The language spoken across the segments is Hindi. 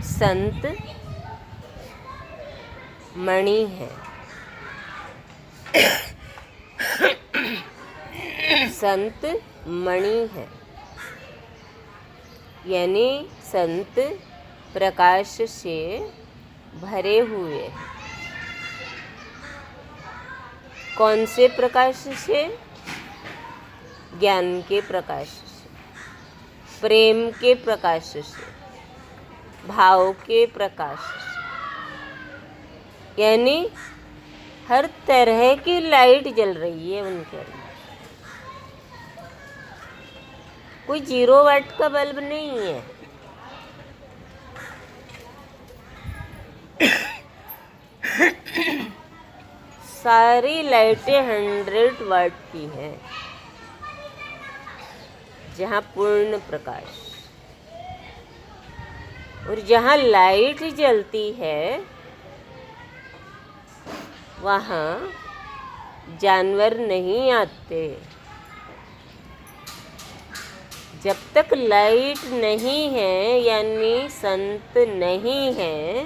संत मणि है। संत मणि है यानी संत प्रकाश से भरे हुए हैं। कौन से प्रकाश से? ज्ञान के प्रकाश से, प्रेम के प्रकाश से, भाव के प्रकाश से, यानी हर तरह की लाइट जल रही है उनके अंदर। कोई 0 वाट का बल्ब नहीं है। सारी लाइटें 100 वाट की हैं, जहाँ पूर्ण प्रकाश। और जहाँ लाइट जलती है वहाँ जानवर नहीं आते। जब तक लाइट नहीं है यानी संत नहीं है,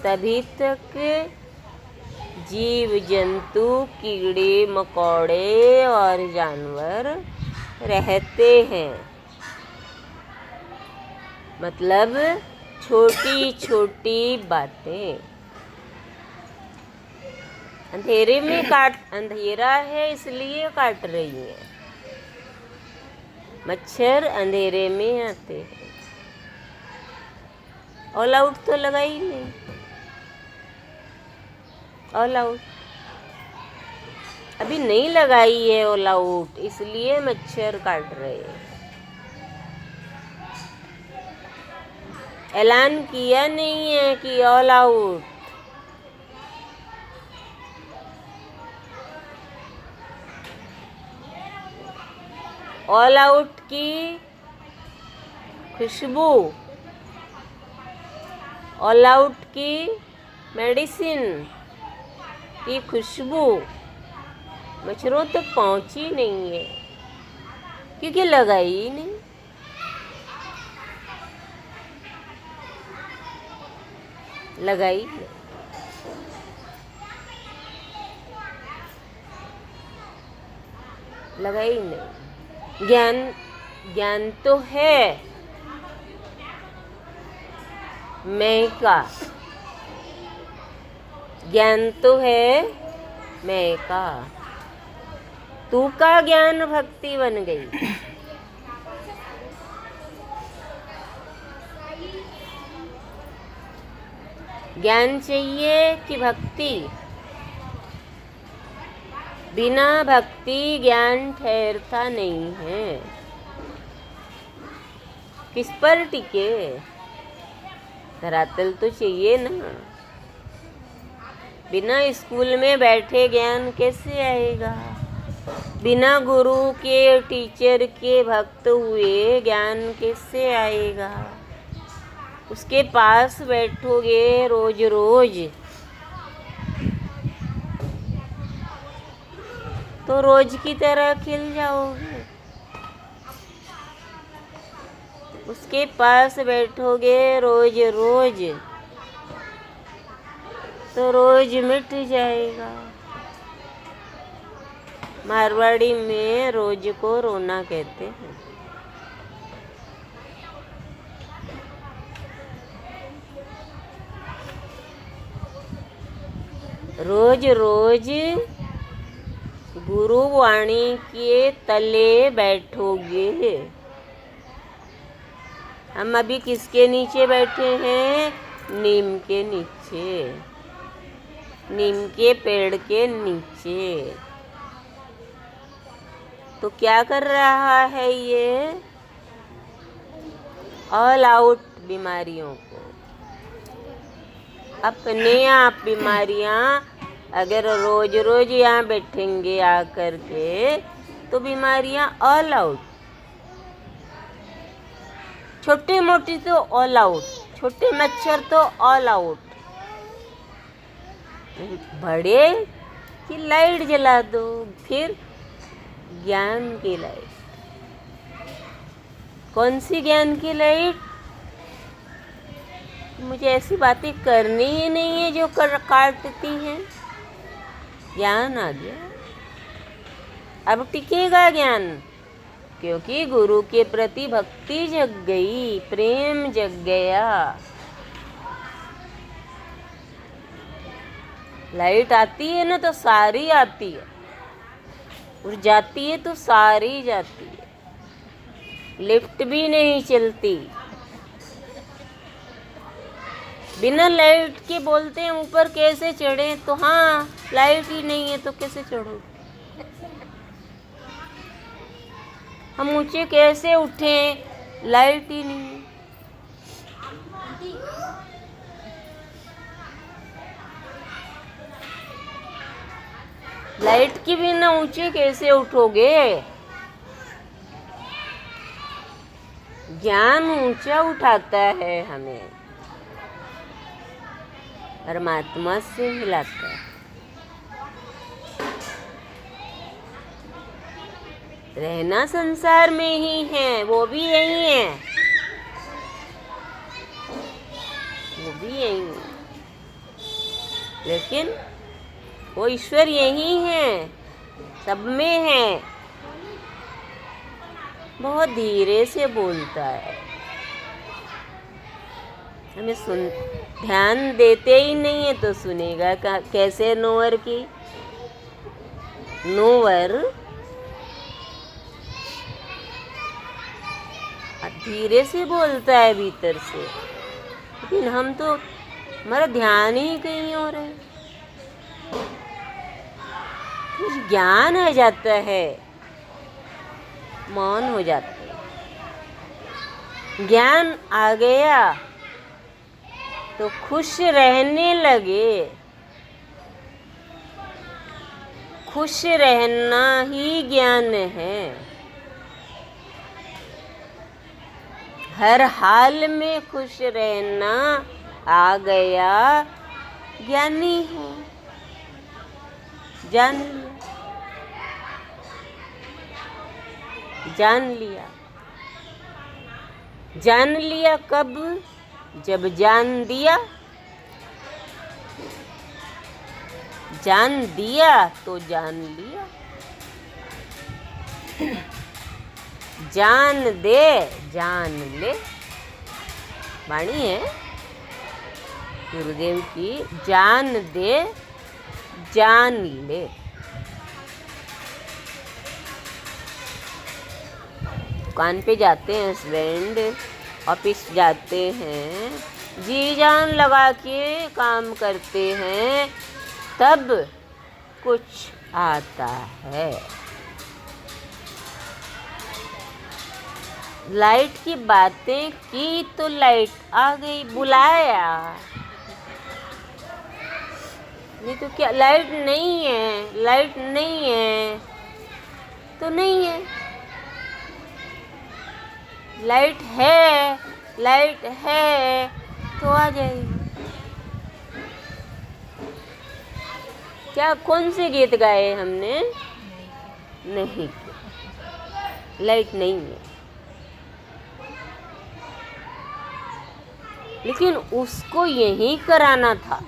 तभी तक जीव जंतु, कीड़े मकोड़े और जानवर रहते हैं। मतलब छोटी छोटी बातें। अंधेरे में अंधेरा है इसलिए काट रही है। मच्छर अंधेरे में आते हैं। ऑल आउट तो लगा ही नहीं। ऑल आउट अभी नहीं लगाई है ऑल आउट, इसलिए मच्छर काट रहे हैं। ऐलान किया नहीं है कि ऑल आउट। ऑल आउट की खुशबू, ऑल आउट की मेडिसिन की खुशबू मच्छरों तक पहुंची नहीं है, क्योंकि लगाई ही नहीं। लगाई नहीं। लगाई नहीं। ज्ञान तो है मैं का। ज्ञान तो है मैं का। तू का ज्ञान भक्ति बन गई। ज्ञान चाहिए कि भक्ति? बिना भक्ति ज्ञान ठहरता नहीं है। किस पर टिके? धरातल तो चाहिए ना। बिना स्कूल में बैठे ज्ञान कैसे आएगा? बिना गुरु के, टीचर के भक्त हुए ज्ञान कैसे आएगा? उसके पास बैठोगे रोज रोज तो रोज की तरह खिल जाओगे। उसके पास बैठोगे रोज रोज तो रोज मिट जाएगा। मारवाड़ी में रोज को रोना कहते हैं। रोज रोज गुरुवाणी के तले बैठोगे। हम अभी किसके नीचे बैठे हैं? नीम के नीचे, नीम के पेड़ के नीचे। तो क्या कर रहा है ये? ऑल आउट बीमारियों को। अपने आप बीमारियां अगर रोज रोज यहाँ बैठेंगे आकर के तो बीमारियां ऑल आउट। छोटी मोटी तो ऑल आउट, छोटे मच्छर तो ऑल आउट। बड़े की लाइट जला दो, फिर ज्ञान की लाइट। कौन सी ज्ञान की लाइट? मुझे ऐसी बातें करनी ही नहीं है जो काटती हैं। ज्ञान आ गया, अब टिकेगा ज्ञान, क्योंकि गुरु के प्रति भक्ति जग गई, प्रेम जग गया। लाइट आती है ना तो सारी आती है, और जाती है तो सारी जाती है। लिफ्ट भी नहीं चलती। बिना लाइट के बोलते हैं ऊपर कैसे चढ़े, तो हाँ लाइट ही नहीं है तो कैसे चढ़ो? हम ऊंचे कैसे उठे, लाइट ही नहीं है। लाइट के बिना ऊंचे कैसे उठोगे? ज्ञान ऊंचा उठाता है हमें, परमात्मा से मिलाता है। रहना संसार में ही है, वो भी यही है, वो भी यही है, लेकिन वो ईश्वर यही है, सब में है। बहुत धीरे से बोलता है, हमें ध्यान देते ही नहीं है तो सुनेगा कैसे? नोवर की नोवर धीरे से बोलता है भीतर से, लेकिन हम तो हमारा ध्यान ही कहीं और है। कुछ ज्ञान आ जाता है, मौन हो जाते हैं। ज्ञान आ गया तो खुश रहने लगे। खुश रहना ही ज्ञान है। हर हाल में खुश रहना आ गया, ज्ञानी है। जान लिया, जान लिया, जान लिया। कब? जब जान दिया। जान दिया तो जान लिया। जान दे जान ले, वाणी है गुरुदेव की। जान दे जान ले। दुकान पे जाते हैं हस्बैंड, ऑफिस जाते हैं, जी जान लगा के काम करते हैं, तब कुछ आता है। लाइट की बातें की तो लाइट आ गई, बुलाया। नहीं तो क्या? लाइट नहीं है, लाइट नहीं है तो नहीं है। लाइट है, लाइट है तो आ जाएगी। क्या कौन से गीत गाए हमने? नहीं, लाइट नहीं है, लेकिन उसको यही कराना था।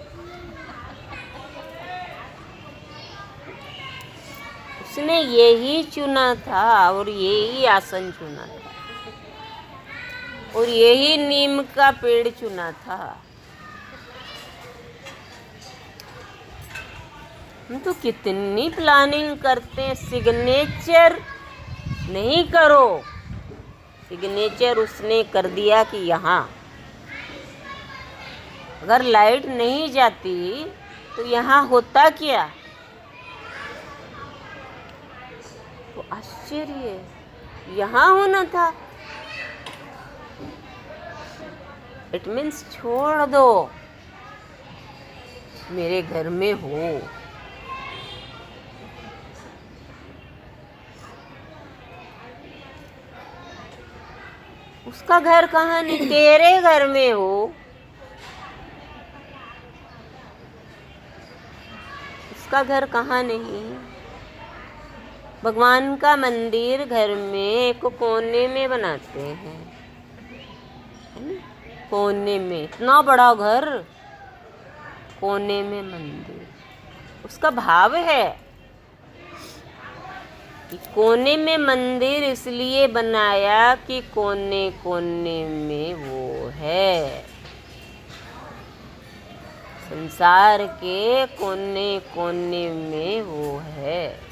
उसने यही चुना था और यही आसन चुना था और यही नीम का पेड़ चुना था। हम तो कितनी प्लानिंग करते हैं, सिग्नेचर नहीं करो। सिग्नेचर उसने कर दिया कि यहाँ अगर लाइट नहीं जाती तो यहाँ होता क्या? तो आश्चर्य, यहाँ होना था। इट मीन्स छोड़ दो, मेरे घर में हो। उसका घर कहाँ नहीं, तेरे घर में हो। उसका घर कहाँ नहीं, भगवान का मंदिर घर में एक कोने में बनाते हैं, है ना? कोने में इतना बड़ा घर, कोने में मंदिर। उसका भाव है कि कोने में मंदिर इसलिए बनाया कि कोने कोने में वो है, संसार के कोने कोने में वो है।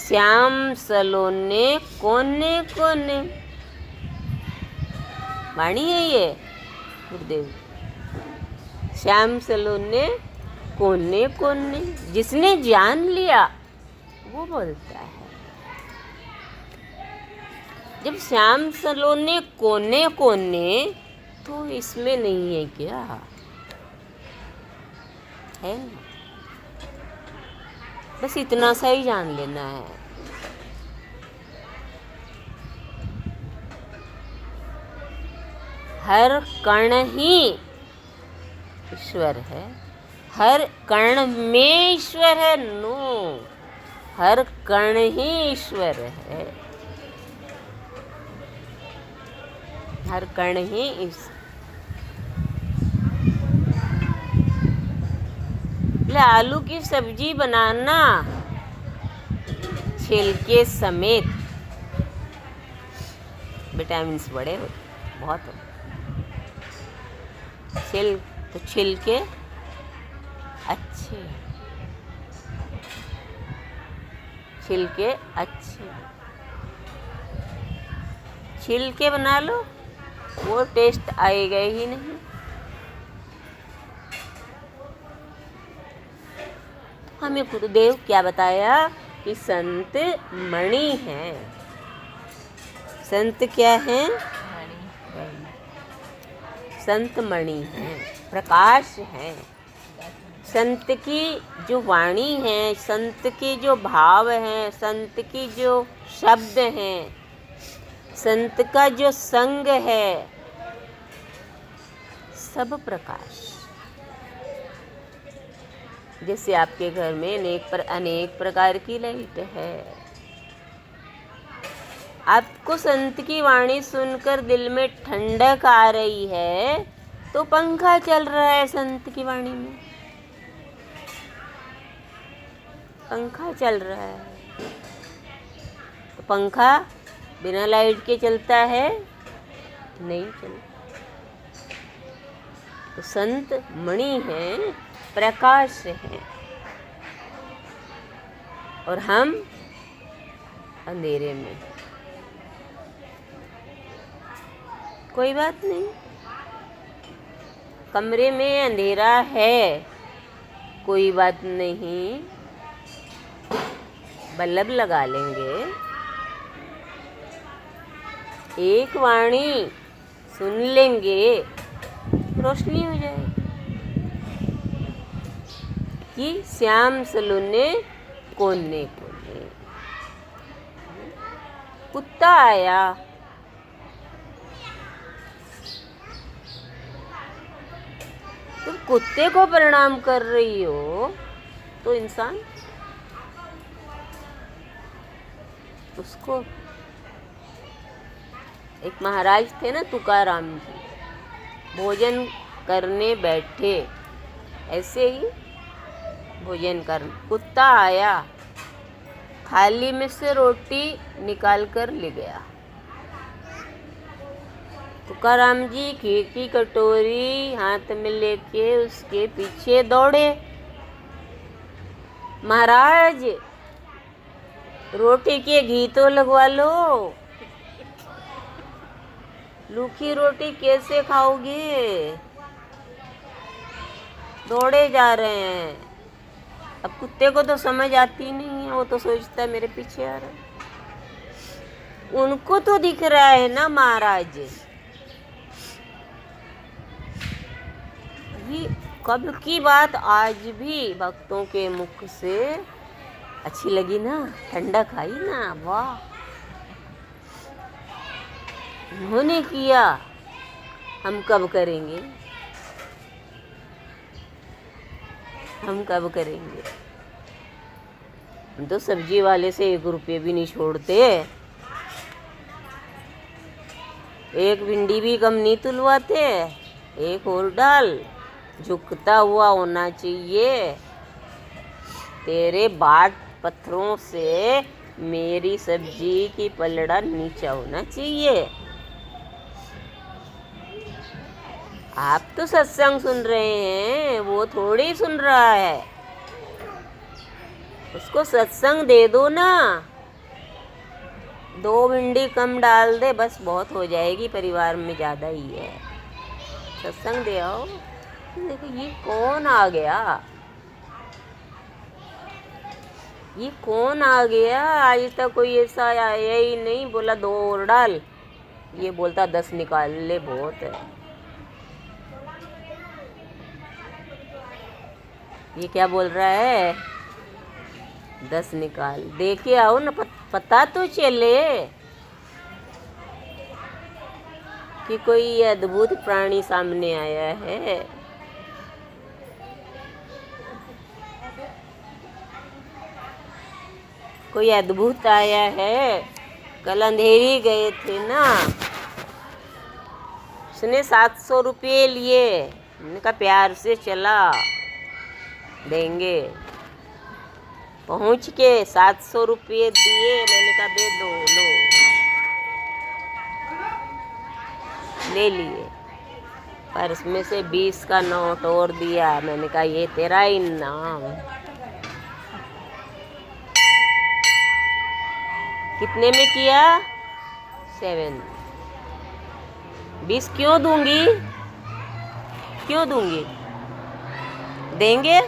श्याम सलोने कोने कोने, वाणी है ये गुरुदेव। श्याम सलोने कोने कोने, जिसने जान लिया वो बोलता है। जब श्याम सलोने कोने कोने, तो इसमें नहीं है क्या? है ना? बस इतना सा ही जान लेना है। हर कण ही ईश्वर है, हर कण में ईश्वर है। नो, हर कण ही ईश्वर है, हर कण ही आलू की सब्जी बनाना छिलके समेत, विटामिन्स बड़े होते, बहुत होते। छिलके अच्छे, छिलके अच्छे, छिलके बना लो, वो टेस्ट आएगा ही नहीं। हमें गुरुदेव क्या बताया कि संत मणि है। संत क्या है? संत मणि है, प्रकाश है। संत की जो वाणी है, संत के जो भाव हैं, संत की जो शब्द हैं, संत का जो संग है, सब प्रकाश। जैसे आपके घर में अनेक प्रकार की लाइट है। आपको संत की वाणी सुनकर दिल में ठंडक आ रही है, तो पंखा चल रहा है संत की वाणी में, पंखा चल रहा है। तो पंखा बिना लाइट के चलता है? नहीं चलता। तो संत मणि है, प्रकाश है, और हम अंधेरे में। कोई बात नहीं, कमरे में अंधेरा है, कोई बात नहीं, बल्ब लगा लेंगे। एक वाणी सुन लेंगे, रोशनी हो जाएगी। कि श्याम सलोने कोने कोने। कुत्ता आया, तुम कुत्ते को प्रणाम कर रही हो, तो इंसान उसको। एक महाराज थे ना, तुकाराम जी, भोजन करने बैठे, ऐसे ही भोजन कर, कुत्ता आया, थाली में से रोटी निकाल कर ले गया। तुकाराम जी घी की कटोरी हाथ में लेके उसके पीछे दौड़े। महाराज, रोटी के घी तो लगवा लो, रूखी रोटी कैसे खाओगे? दौड़े जा रहे हैं। अब कुत्ते को तो समझ आती नहीं है, वो तो सोचता है मेरे पीछे आ रहा है। उनको तो दिख रहा है ना महाराज। ये कब की बात आज भी भक्तों के मुख से अच्छी लगी ना, ठंडक आई ना। वाह, उन्होंने किया, हम कब करेंगे? हम कब करेंगे? हम तो सब्जी वाले से 1 रुपये भी नहीं छोड़ते, एक भिंडी भी कम नहीं तुलवाते। एक और डाल, झुकता हुआ होना चाहिए। तेरे बाट पत्थरों से मेरी सब्जी की पलड़ा नीचा होना चाहिए। आप तो सत्संग सुन रहे हैं, वो थोड़ी सुन रहा है। उसको सत्संग दे दो ना, 2 भिंडी कम डाल दे, बस बहुत हो जाएगी, परिवार में ज़्यादा ही है। सत्संग दे आओ। देखो ये कौन आ गया, ये कौन आ गया? आज तक कोई ऐसा आया ही नहीं। बोला 2 और डाल, ये बोलता 10 निकाल ले, बहुत है। ये क्या बोल रहा है? 10 निकाल, दे के आओ ना, पता तो चले कि कोई अद्भुत प्राणी सामने आया है। कोई अद्भुत आया है। कल अंधेरी गए थे ना, उसने 700 रुपये लिए। मैंने कहा प्यार से चला देंगे। पहुंच के 700 रुपये दिए। मैंने कहा दे दो, लो, ले लिए। पर उसमें से 20 का नोट और दिया। मैंने कहा ये तेरा इनाम। कितने में किया? 7। 20 क्यों दूंगी? क्यों दूंगी? देंगे?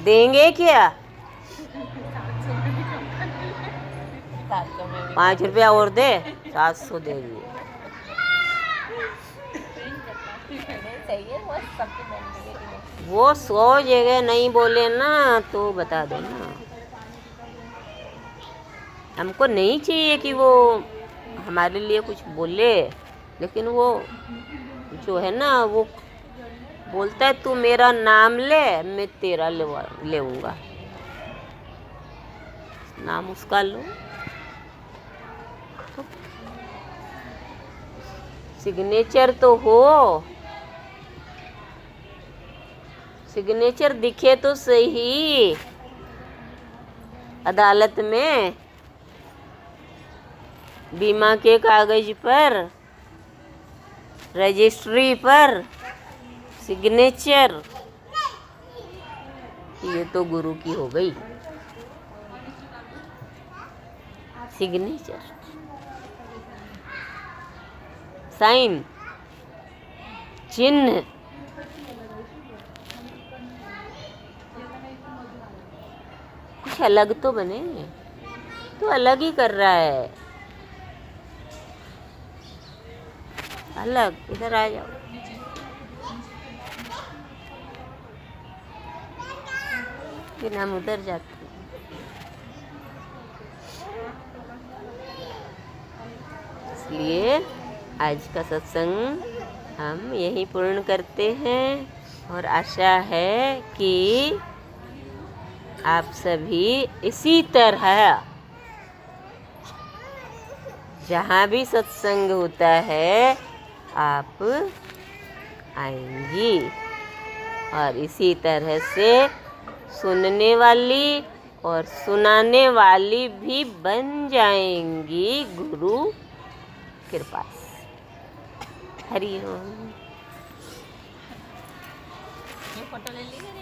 देंगे क्या? 5 रुपया और दे, 700 दे दिए। वो 100 जगह नहीं बोले ना तो बता दो ना। हमको नहीं चाहिए कि वो हमारे लिए कुछ बोले, लेकिन वो जो है ना, वो बोलता है तू मेरा नाम ले, मैं तेरा लेऊंगा। नाम उसका लो। तो सिग्नेचर तो हो, सिग्नेचर दिखे तो सही अदालत में, बीमा के कागज पर, रजिस्ट्री पर सिग्नेचर। ये तो गुरु की हो गई सिग्नेचर, साइन, चिन्ह। कुछ अलग तो बने, तो अलग ही कर रहा है। अलग, इधर आ जाओ। फिर हम उधर जाते हैं। इसलिए आज का सत्संग हम यहीं पूर्ण करते हैं और आशा है कि आप सभी इसी तरह जहाँ भी सत्संग होता है आप आएंगी और इसी तरह से सुनने वाली और सुनाने वाली भी बन जाएंगी गुरु कृपा से। हरि ओम। ये फोटो ले लीजिए।